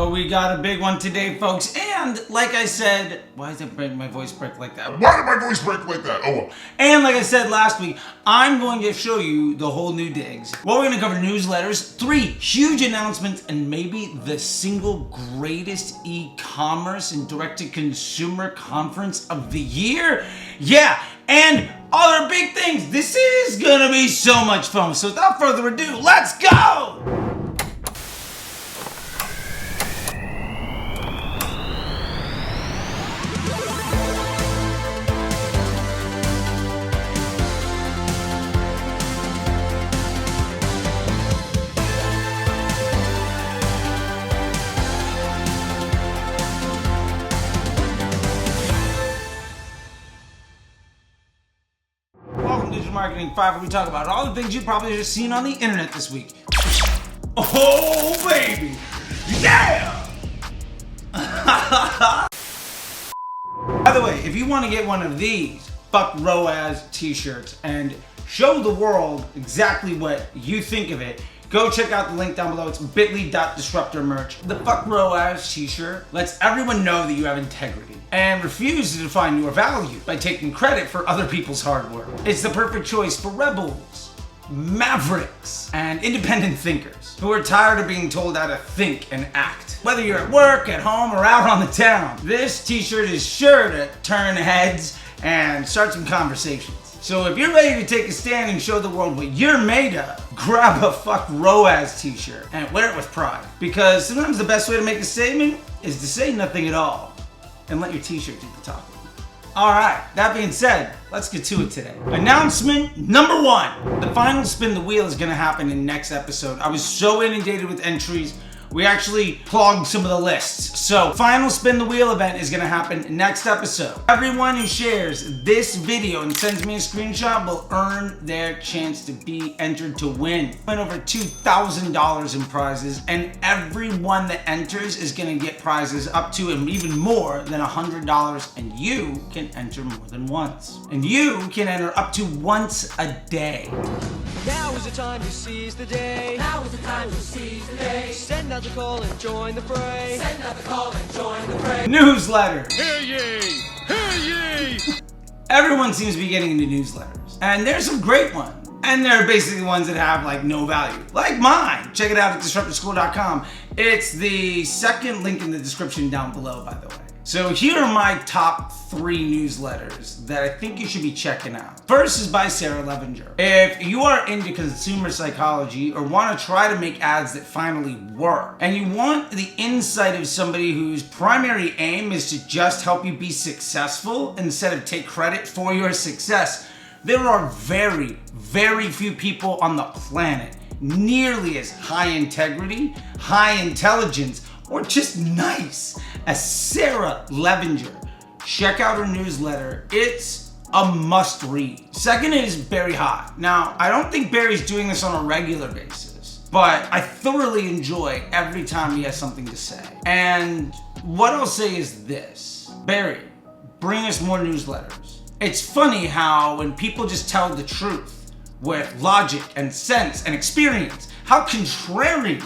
So we got a big one today, folks. And like I said, why did my voice break like that? Why did my voice break like that? Oh well. And like I said last week, I'm going to show you the whole new digs. Well, we're going to cover newsletters, 3 huge announcements, and maybe the single greatest e-commerce and direct-to-consumer conference of the year. Yeah, and other big things. This is gonna be so much fun. So without further ado, let's go! Digital Marketing 5, where we talk about all the things you've probably just seen on the internet this week. Oh, baby! Yeah! By the way, if you want to get one of these Fuck ROAS t-shirts and show the world exactly what you think of it, go check out the link down below. It's bit.ly/disruptor merch. The Fuck ROAS t-shirt lets everyone know that you have integrity and refuses to define your value by taking credit for other people's hard work. It's the perfect choice for rebels, mavericks, and independent thinkers who are tired of being told how to think and act. Whether you're at work, at home, or out on the town, this t-shirt is sure to turn heads and start some conversations. So if you're ready to take a stand and show the world what you're made of, grab a Fuck ROAS t-shirt and wear it with pride. Because sometimes the best way to make a statement is to say nothing at all and let your t-shirt do the talking. Alright, that being said, let's get to it today. Announcement number 1. The final spin the wheel is going to happen in next episode. I was so inundated with entries, we actually clogged some of the lists. So, final spin the wheel event is going to happen next episode. Everyone who shares this video and sends me a screenshot will earn their chance to be entered to win. Win over $2,000 in prizes, and everyone that enters is going to get prizes up to and even more than $100, and you can enter more than once. And you can enter up to once a day. Now is the time to seize the day. Now is the time to seize the day. Send out the call and join the fray. Send out the call and join the fray. Newsletter. Hear ye! Hear ye! Everyone seems to be getting into newsletters, and there's some great ones. And they're basically ones that have like no value, like mine. Check it out at disruptorschool.com. It's the second link in the description down below, by the way. So here are my top 3 newsletters that I think you should be checking out. First is by Sarah Levinger. If you are into consumer psychology or want to try to make ads that finally work, and you want the insight of somebody whose primary aim is to just help you be successful instead of take credit for your success, there are very, very few people on the planet nearly as high integrity, high intelligence, or just nice as Sarah Levinger. Check out her newsletter. It's a must read. Second is Barry High. Now, I don't think Barry's doing this on a regular basis, but I thoroughly enjoy every time he has something to say. And what I'll say is this: Barry, bring us more newsletters. It's funny how when people just tell the truth with logic and sense and experience, how contrary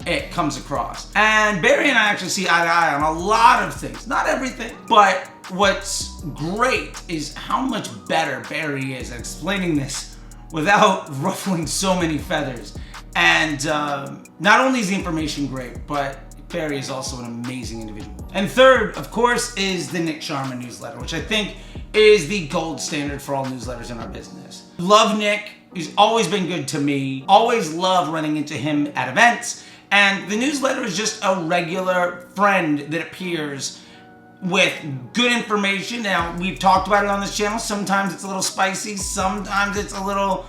it comes across. And Barry and I actually see eye to eye on a lot of things. Not everything, but what's great is how much better Barry is at explaining this without ruffling so many feathers. And not only is the information great, but Barry is also an amazing individual. And third, of course, is the Nick Sharma newsletter, which I think is the gold standard for all newsletters in our business. Love Nick. He's always been good to me. Always love running into him at events. And the newsletter is just a regular friend that appears with good information. Now, we've talked about it on this channel. Sometimes it's a little spicy. Sometimes it's a little,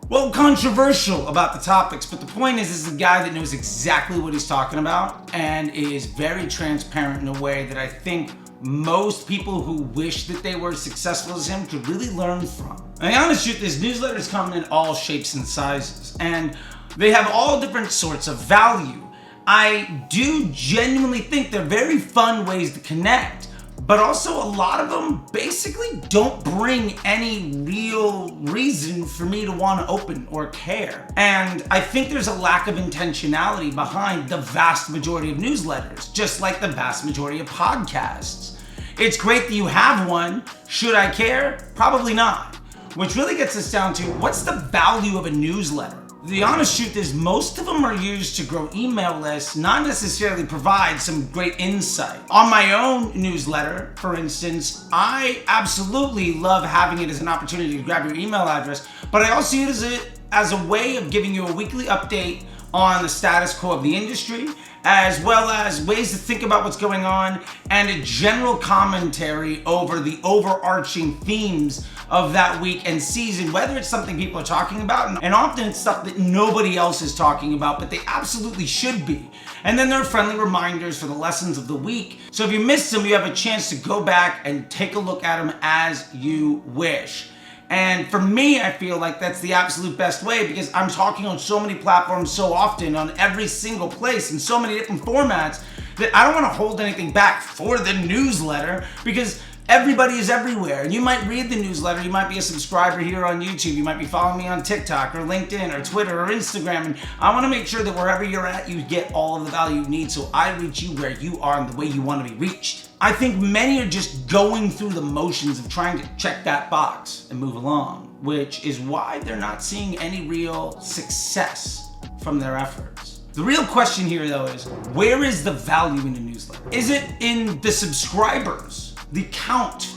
well, controversial about the topics. But the point is, this is a guy that knows exactly what he's talking about and is very transparent in a way that I think most people who wish that they were as successful as him could really learn from. And the honest truth is, newsletters come in all shapes and sizes, and they have all different sorts of value. I do genuinely think they're very fun ways to connect, but also a lot of them basically don't bring any real reason for me to want to open or care. And I think there's a lack of intentionality behind the vast majority of newsletters, just like the vast majority of podcasts. It's great that you have one. Should I care? Probably not. Which really gets us down to, what's the value of a newsletter? The honest truth is most of them are used to grow email lists, not necessarily provide some great insight. On my own newsletter, for instance, I absolutely love having it as an opportunity to grab your email address, but I also use it as a way of giving you a weekly update on the status quo of the industry, as well as ways to think about what's going on and a general commentary over the overarching themes of that week and season, whether it's something people are talking about, and often it's stuff that nobody else is talking about, but they absolutely should be. And then there are friendly reminders for the lessons of the week. So if you missed them, you have a chance to go back and take a look at them as you wish. And for me, I feel like that's the absolute best way, because I'm talking on so many platforms so often, on every single place, in so many different formats, that I don't want to hold anything back for the newsletter, because everybody is everywhere. And you might read the newsletter, you might be a subscriber here on YouTube, you might be following me on TikTok or LinkedIn or Twitter or Instagram, and I want to make sure that wherever you're at, you get all of the value you need, so I reach you where you are and the way you want to be reached. I think many are just going through the motions of trying to check that box and move along, which is why they're not seeing any real success from their efforts. The real question here, though, is where is the value in a newsletter? Is it in the subscribers, the count,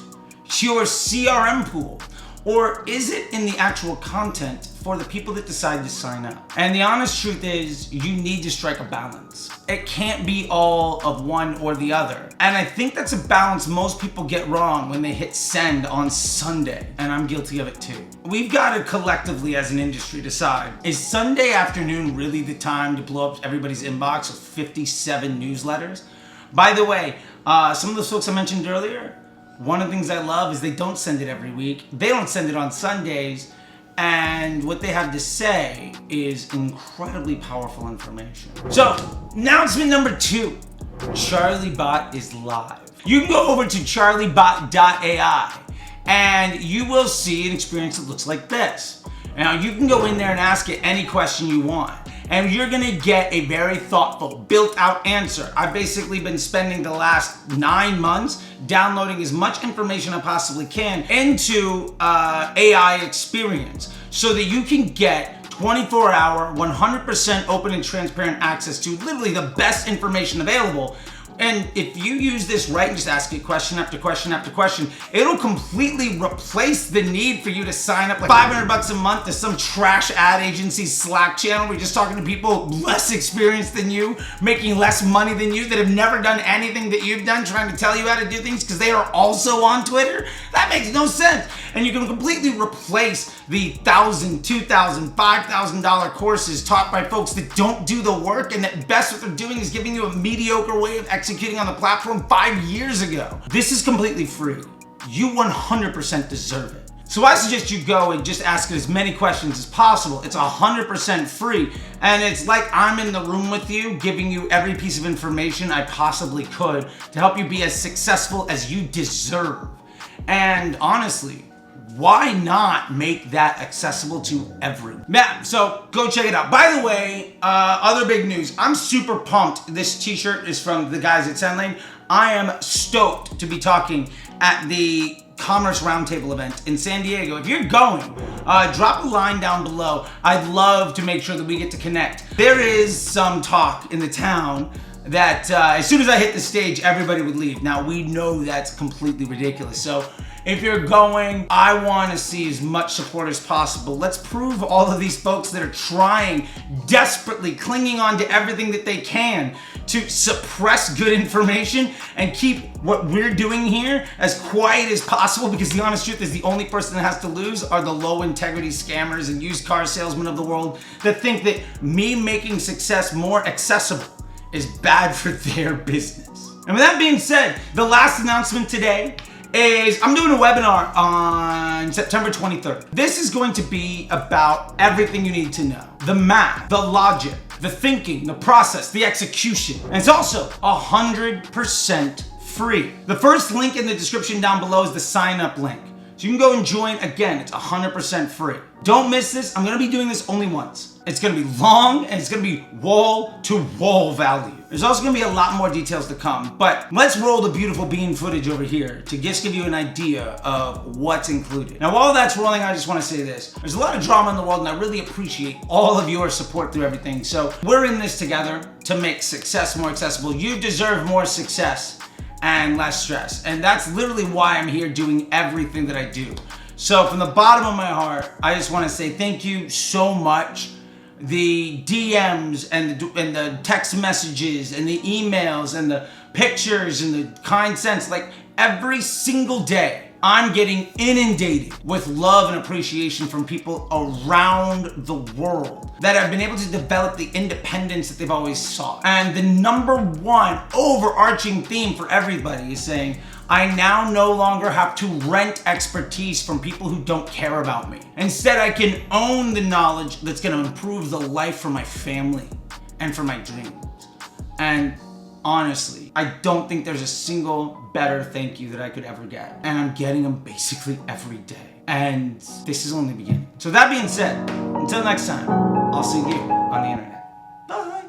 your CRM pool, or is it in the actual content for the people that decide to sign up? And the honest truth is, you need to strike a balance. It can't be all of one or the other. And I think that's a balance most people get wrong when they hit send on Sunday, and I'm guilty of it too. We've got to collectively as an industry decide, is Sunday afternoon really the time to blow up everybody's inbox with 57 newsletters? By the way, some of those folks I mentioned earlier, one of the things I love is they don't send it every week. They don't send it on Sundays. And what they have to say is incredibly powerful information. So, announcement number 2, CharleybOt is live. You can go over to charleybot.ai and you will see an experience that looks like this. Now, you can go in there and ask it any question you want, and you're gonna get a very thoughtful, built-out answer. I've basically been spending the last 9 months downloading as much information I possibly can into AI experience so that you can get 24-hour, 100% open and transparent access to literally the best information available. And if you use this right and just ask it question after question after question, it'll completely replace the need for you to sign up like $500 a month to some trash ad agency Slack channel where you're just talking to people less experienced than you, making less money than you, that have never done anything that you've done, trying to tell you how to do things because they are also on Twitter. That makes no sense. And you can completely replace the $1,000, $2,000, $5,000 courses taught by folks that don't do the work, and at best what they're doing is giving you a mediocre way of executing on the platform 5 years ago. This is completely free. You 100% deserve it. So I suggest you go and just ask it as many questions as possible. It's 100% free, and it's like I'm in the room with you, giving you every piece of information I possibly could to help you be as successful as you deserve. And honestly, why not make that accessible to everyone? Yeah, so go check it out. By the way, other big news. I'm super pumped. This t-shirt is from the guys at SendLane. I am stoked to be talking at the Commerce Roundtable event in San Diego. If you're going, drop a line down below. I'd love to make sure that we get to connect. There is some talk in the town that as soon as I hit the stage, everybody would leave. Now, we know that's completely ridiculous. So if you're going, I want to see as much support as possible. Let's prove all of these folks that are trying, desperately clinging on to everything that they can to suppress good information and keep what we're doing here as quiet as possible, because the honest truth is the only person that has to lose are the low integrity scammers and used car salesmen of the world that think that me making success more accessible is bad for their business. And with that being said, the last announcement today is I'm doing a webinar on September 23rd. This is going to be about everything you need to know. The math, the logic, the thinking, the process, the execution. And it's also 100% free. The first link in the description down below is the sign up link. So you can go and join. Again, it's 100% free. Don't miss this. I'm gonna be doing this only once. It's gonna be long and it's gonna be wall to wall value. There's also gonna be a lot more details to come, but let's roll the beautiful bean footage over here to just give you an idea of what's included. Now, while that's rolling, I just wanna say this. There's a lot of drama in the world and I really appreciate all of your support through everything. So we're in this together to make success more accessible. You deserve more success and less stress. And that's literally why I'm here doing everything that I do. So from the bottom of my heart, I just want to say thank you so much. The DMs and the text messages and the emails and the pictures and the kind sense, like every single day, I'm getting inundated with love and appreciation from people around the world that have been able to develop the independence that they've always sought. And the number one overarching theme for everybody is saying, I now no longer have to rent expertise from people who don't care about me. Instead, I can own the knowledge that's gonna improve the life for my family and for my dreams. And honestly, I don't think there's a single better thank you that I could ever get. And I'm getting them basically every day. And this is only the beginning. So that being said, until next time, I'll see you on the internet. Bye.